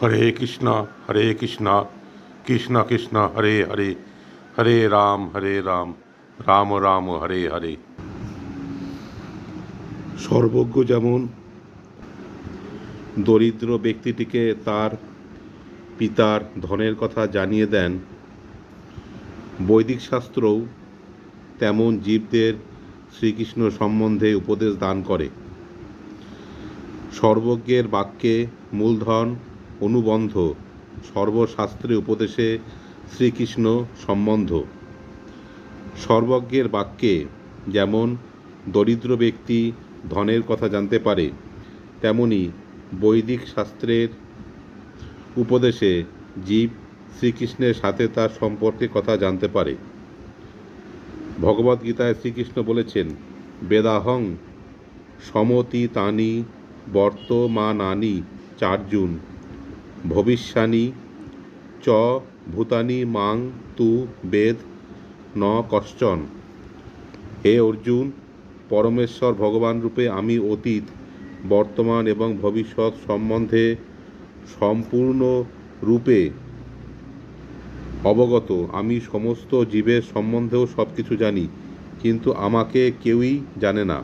হরে কৃষ্ণ কৃষ্ণ কৃষ্ণ হরে হরে হরে রাম রাম রাম হরে হরে। সর্বজ্ঞ যেমন দরিদ্র ব্যক্তিটিকে তার পিতার ধনের কথা জানিয়ে দেন, বৈদিক শাস্ত্রও তেমন জীবদের শ্রীকৃষ্ণ সম্বন্ধে উপদেশ দান করে। সর্বজ্ঞের বাক্যে মূলধন অনুবন্ধ, সর্বশাস্ত্রে উপদেশে শ্রীকৃষ্ণ সম্বন্ধ। সর্বজ্ঞের বাক্যে যেমন দরিদ্র ব্যক্তি ধনের কথা জানতে পারে, তেমনি বৈদিক শাস্ত্রের উপদেশে জীব শ্রীকৃষ্ণের সাথে তার সম্পর্কে কথা জানতে পারে। ভগবদ্গীতায় শ্রীকৃষ্ণ বলেছেন, বেদাহং সমতীতানি বর্তমানানি চার্জুন ভবিষ্যানি চ ভূতানি মাং তু বেদ ন কশ্চন। হে অর্জুন, পরমেশ্বর ভগবান রূপে আমি অতীত, বর্তমান এবং ভবিষ্যৎ সম্বন্ধে সম্পূর্ণ রূপে অবগত। আমি সমস্ত জীবের সম্বন্ধেও সব কিছু জানি, কিন্তু আমাকে কেউই জানে না।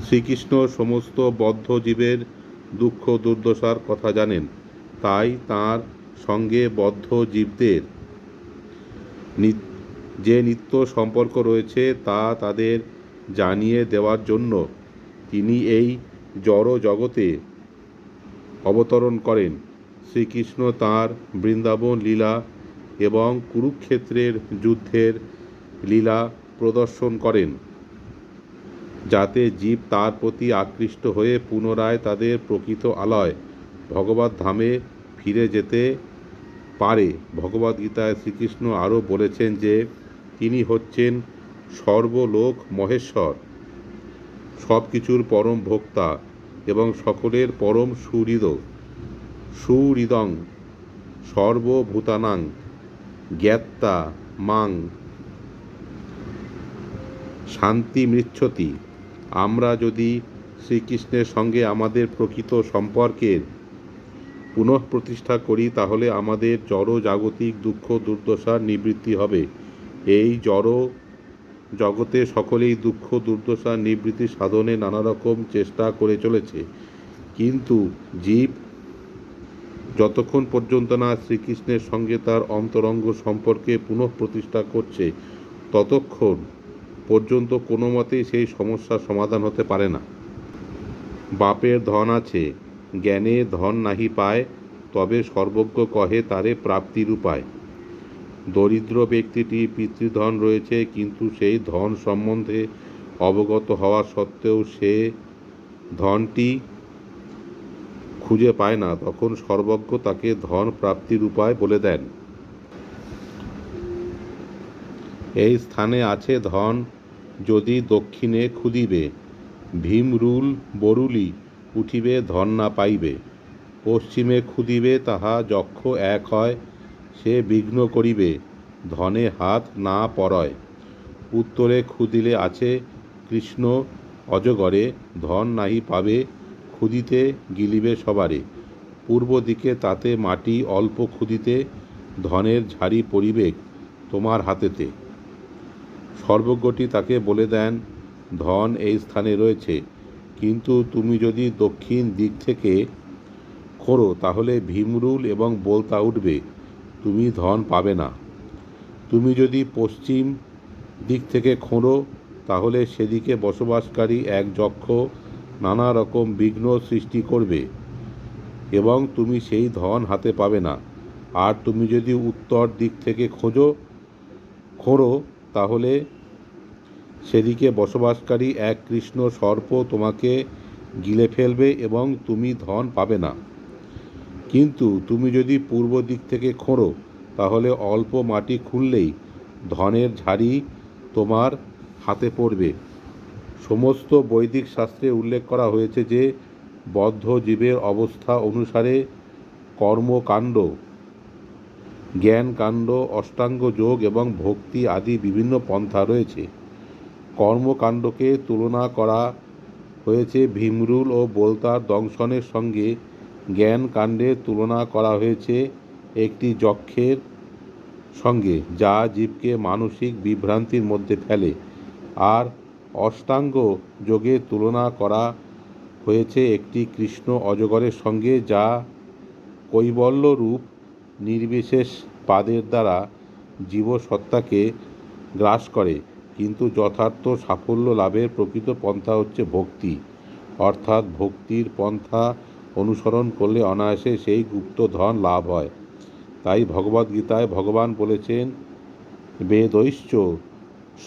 শ্রীকৃষ্ণ সমস্ত বদ্ধ জীবের দুঃখ দুর্দশার কথা জানেন, তাই তাঁর সঙ্গে বদ্ধ জীবদের যে নিত্য সম্পর্ক রয়েছে তা তাদের জানিয়ে দেওয়ার জন্য তিনি এই জড় জগতে অবতরণ করেন। শ্রীকৃষ্ণ তাঁর বৃন্দাবন লীলা এবং কুরুক্ষেত্রের যুদ্ধের লীলা প্রদর্শন করেন, যাতে জীব তার প্রতি আকৃষ্ট হয়ে পুনরায় তাদের প্রকৃত আলয় ভগবত ধামে ফিরে যেতে পারে। ভগবদ্গীতায় শ্রীকৃষ্ণ আরও বলেছেন যে তিনি হচ্ছেন সর্বলোক মহেশ্বর, সব কিছুর পরম ভোক্তা এবং সকলের পরম সুহৃদং সর্বভূতানাং জ্ঞাত্বা মাং শান্তি মৃচ্ছতি। আমরা যদি শ্রীকৃষ্ণের সঙ্গে আমাদের প্রকৃত সম্পর্কের পুনঃপ্রতিষ্ঠা করি, তাহলে আমাদের জড় জাগতিক দুঃখ দুর্দশার নিবৃত্তি হবে। এই জড় জগতে সকলেই দুঃখ দুর্দশার নিবৃত্তি সাধনে নানা রকম চেষ্টা করে চলেছে, কিন্তু জীব যতক্ষণ পর্যন্ত না শ্রীকৃষ্ণের সঙ্গে তার অন্তরঙ্গ সম্পর্কে পুনঃপ্রতিষ্ঠা করছে, ততক্ষণ পর্যন্ত কোনো মতেই সেই সমস্যার সমাধান হতে পারে না। বাপের ধন আছে, জ্ঞানে ধন নাহি পায়, তবে সর্বজ্ঞ কহে তারে প্রাপ্তির উপায়। দরিদ্র ব্যক্তিটি পিতৃধন রয়েছে, কিন্তু সেই ধন সম্বন্ধে অবগত হওয়া সত্ত্বেও সে ধনটি খুঁজে পায় না। তখন সর্বজ্ঞ তাকে ধন প্রাপ্তির উপায় বলে দেন। এই স্থানে আছে ধন, যদি দক্ষিণে খুদিবে, ভীমরুল বরুলি উঠিবে ধন না পাইবে। পশ্চিমে খুদিবে, তাহা যক্ষ এক হয়, সে বিঘ্ন করিবে ধনে হাত না পড়য়। উত্তরে খুদিলে আছে কৃষ্ণ অজগরে, ধন নাহি পাবে খুদিতে গিলিবে সবারে। পূর্ব দিকে তাতে মাটি অল্প খুদিতে, ধনের ঝাড়ি পড়িবে তোমার হাতেতে। সর্বজ্ঞটি তাকে বলে দেন, ধন এই স্থানে রয়েছে, কিন্তু তুমি যদি দক্ষিণ দিক থেকে খোঁড়ো তাহলে ভীমরুল এবং বোলতা উঠবে, তুমি ধন পাবে না। তুমি যদি পশ্চিম দিক থেকে খোঁড়ো তাহলে সেদিকে বসবাসকারী এক যক্ষ নানা রকম বিঘ্ন সৃষ্টি করবে এবং তুমি সেই ধন হাতে পাবে না। আর তুমি যদি উত্তর দিক থেকে খোঁড়ো তাহলে সেদিকে বসবাসকারী এক কৃষ্ণ সর্প তোমাকে গিলে ফেলবে এবং তুমি ধন পাবে না। কিন্তু তুমি যদি পূর্ব দিক থেকে খোঁড়ো তাহলে অল্প মাটি খুঁড়লেই ধনের ঝাড়ি তোমার হাতে পড়বে। সমস্ত বৈদিক শাস্ত্রে উল্লেখ করা হয়েছে যে বদ্ধ জীবের অবস্থা অনুসারে কর্মকাণ্ড, জ্ঞানকাণ্ড, অষ্টাঙ্গ যোগ এবং ভক্তি আদি বিভিন্ন পন্থা রয়েছে। কর্মকাণ্ডকে তুলনা করা হয়েছে ভীমরুল ও বোলতার দংশনের সঙ্গে। জ্ঞান কাণ্ডের তুলনা করা হয়েছে একটি যক্ষের সঙ্গে, যা জীবকে মানসিক বিভ্রান্তির মধ্যে ফেলে, আর অষ্টাঙ্গ যোগের তুলনা করা হয়েছে একটি কৃষ্ণ অজগরের সঙ্গে, যা কৈবল্য রূপ নির্বিশেষ পাদের দ্বারা জীবসত্তাকে গ্রাস করে। কিন্তু যথার্থ সাফল্য লাভের প্রকৃত পন্থা হচ্ছে ভক্তি, অর্থাৎ ভক্তির পন্থা অনুসরণ করলে অনায়াসে সেই গুপ্ত ধন লাভ হয়। তাই ভগবদ্গীতায় ভগবান বলেছেন, বেদৈশ্চ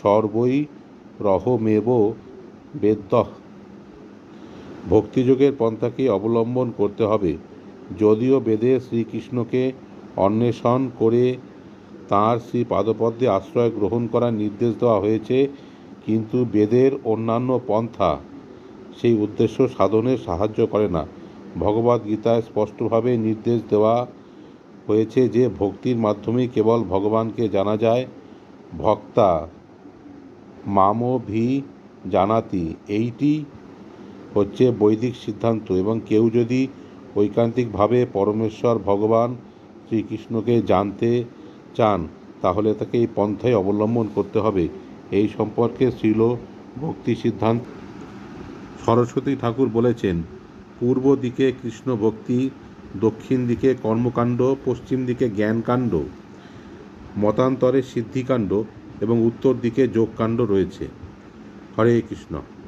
সর্বৈ রহমেব বেদ্যঃ। ভক্তিযোগের পন্থাকে অবলম্বন করতে হবে। যদিও বেদে শ্রীকৃষ্ণকে অন্বেষণ করে তাঁর শ্রী পাদপদ্মে আশ্রয় গ্রহণ করার নির্দেশ দেওয়া হয়েছে, কিন্তু বেদের অন্যান্য পন্থা সেই উদ্দেশ্য সাধনে সাহায্য করে না। ভগবদ্গীতায় স্পষ্টভাবে নির্দেশ দেওয়া হয়েছে যে ভক্তির মাধ্যমেই কেবল ভগবানকে জানা যায়। ভক্তা মামভি জানাতি, এইটি হচ্ছে বৈদিক সিদ্ধান্ত। এবং কেউ যদি ঐকান্তিকভাবে পরমেশ্বর ভগবান শ্রীকৃষ্ণকে জানতে চান, তাহলে তাকে এই পন্থাই অবলম্বন করতে হবে। এই সম্পর্কে শ্রীল ভক্তি সিদ্ধান্ত সরস্বতী ঠাকুর বলেছেন, পূর্ব দিকে কৃষ্ণ ভক্তি, দক্ষিণ দিকে কর্মকাণ্ড, পশ্চিম দিকে জ্ঞানকাণ্ড, মতান্তরে সিদ্ধিকাণ্ড এবং উত্তর দিকে যোগকাণ্ড রয়েছে। হরে কৃষ্ণ।